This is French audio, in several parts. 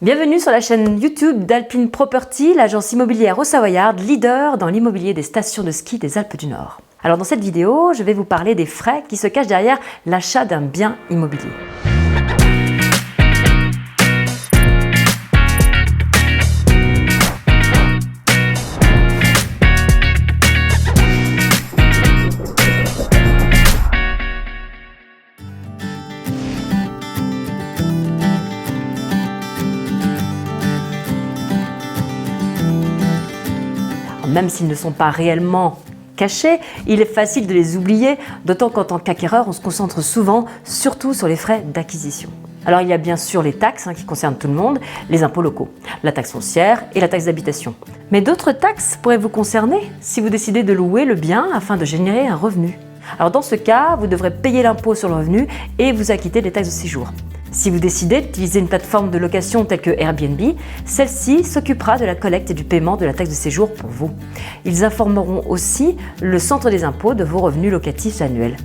Bienvenue sur la chaîne YouTube d'Alpine Property, l'agence immobilière au Savoyard, leader dans l'immobilier des stations de ski des Alpes du Nord. Alors dans cette vidéo, je vais vous parler des frais qui se cachent derrière l'achat d'un bien immobilier. Même s'ils ne sont pas réellement cachés, il est facile de les oublier, d'autant qu'en tant qu'acquéreur, on se concentre souvent surtout sur les frais d'acquisition. Alors il y a bien sûr les taxes qui concernent tout le monde, les impôts locaux, la taxe foncière et la taxe d'habitation. Mais d'autres taxes pourraient vous concerner si vous décidez de louer le bien afin de générer un revenu. Alors dans ce cas, vous devrez payer l'impôt sur le revenu et vous acquitter des taxes de séjour. Si vous décidez d'utiliser une plateforme de location telle que Airbnb, celle-ci s'occupera de la collecte et du paiement de la taxe de séjour pour vous. Ils informeront aussi le centre des impôts de vos revenus locatifs annuels.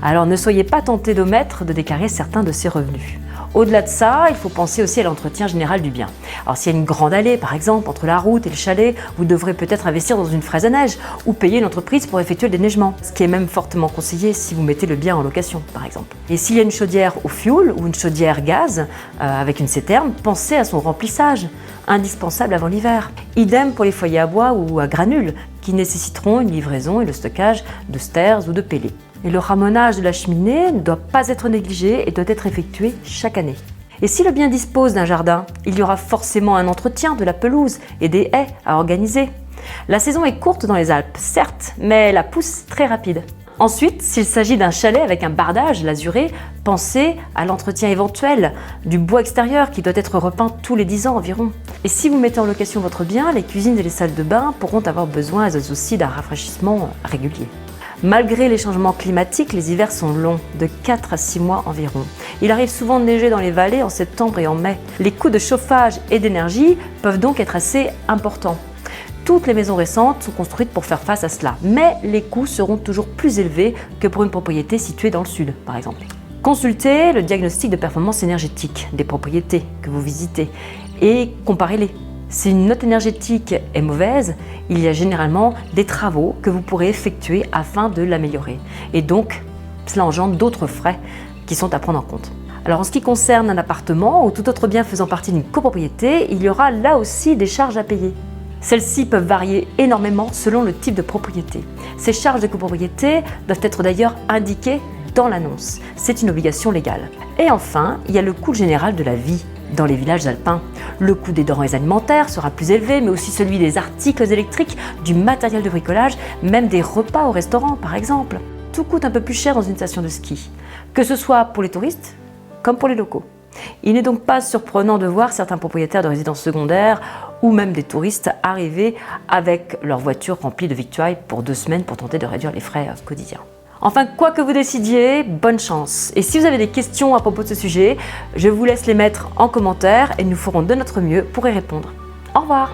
Alors ne soyez pas tentés d'omettre de déclarer certains de ces revenus. Au-delà de ça, il faut penser aussi à l'entretien général du bien. Alors s'il y a une grande allée, par exemple, entre la route et le chalet, vous devrez peut-être investir dans une fraise à neige ou payer une entreprise pour effectuer le déneigement, ce qui est même fortement conseillé si vous mettez le bien en location, par exemple. Et s'il y a une chaudière au fioul ou une chaudière gaz avec une citerne, pensez à son remplissage, indispensable avant l'hiver. Idem pour les foyers à bois ou à granules, qui nécessiteront une livraison et le stockage de stairs ou de pellets. Et le ramonage de la cheminée ne doit pas être négligé et doit être effectué chaque année. Et si le bien dispose d'un jardin, il y aura forcément un entretien de la pelouse et des haies à organiser. La saison est courte dans les Alpes, certes, mais la pousse très rapide. Ensuite, s'il s'agit d'un chalet avec un bardage lasuré, pensez à l'entretien éventuel du bois extérieur qui doit être repeint tous les 10 ans environ. Et si vous mettez en location votre bien, les cuisines et les salles de bain pourront avoir besoin elles aussi d'un rafraîchissement régulier. Malgré les changements climatiques, les hivers sont longs, de 4 à 6 mois environ. Il arrive souvent de neiger dans les vallées en septembre et en mai. Les coûts de chauffage et d'énergie peuvent donc être assez importants. Toutes les maisons récentes sont construites pour faire face à cela, mais les coûts seront toujours plus élevés que pour une propriété située dans le sud, par exemple. Consultez le diagnostic de performance énergétique des propriétés que vous visitez et comparez-les. Si une note énergétique est mauvaise, il y a généralement des travaux que vous pourrez effectuer afin de l'améliorer. Et donc, cela engendre d'autres frais qui sont à prendre en compte. Alors en ce qui concerne un appartement ou tout autre bien faisant partie d'une copropriété, il y aura là aussi des charges à payer. Celles-ci peuvent varier énormément selon le type de propriété. Ces charges de copropriété doivent être d'ailleurs indiquées dans l'annonce. C'est une obligation légale. Et enfin, il y a le coût général de la vie dans les villages alpins. Le coût des denrées alimentaires sera plus élevé, mais aussi celui des articles électriques, du matériel de bricolage, même des repas au restaurant par exemple. Tout coûte un peu plus cher dans une station de ski, que ce soit pour les touristes comme pour les locaux. Il n'est donc pas surprenant de voir certains propriétaires de résidences secondaires ou même des touristes arriver avec leur voiture remplie de victuailles pour 2 semaines pour tenter de réduire les frais quotidiens. Enfin, quoi que vous décidiez, bonne chance. Et si vous avez des questions à propos de ce sujet, je vous laisse les mettre en commentaire et nous ferons de notre mieux pour y répondre. Au revoir!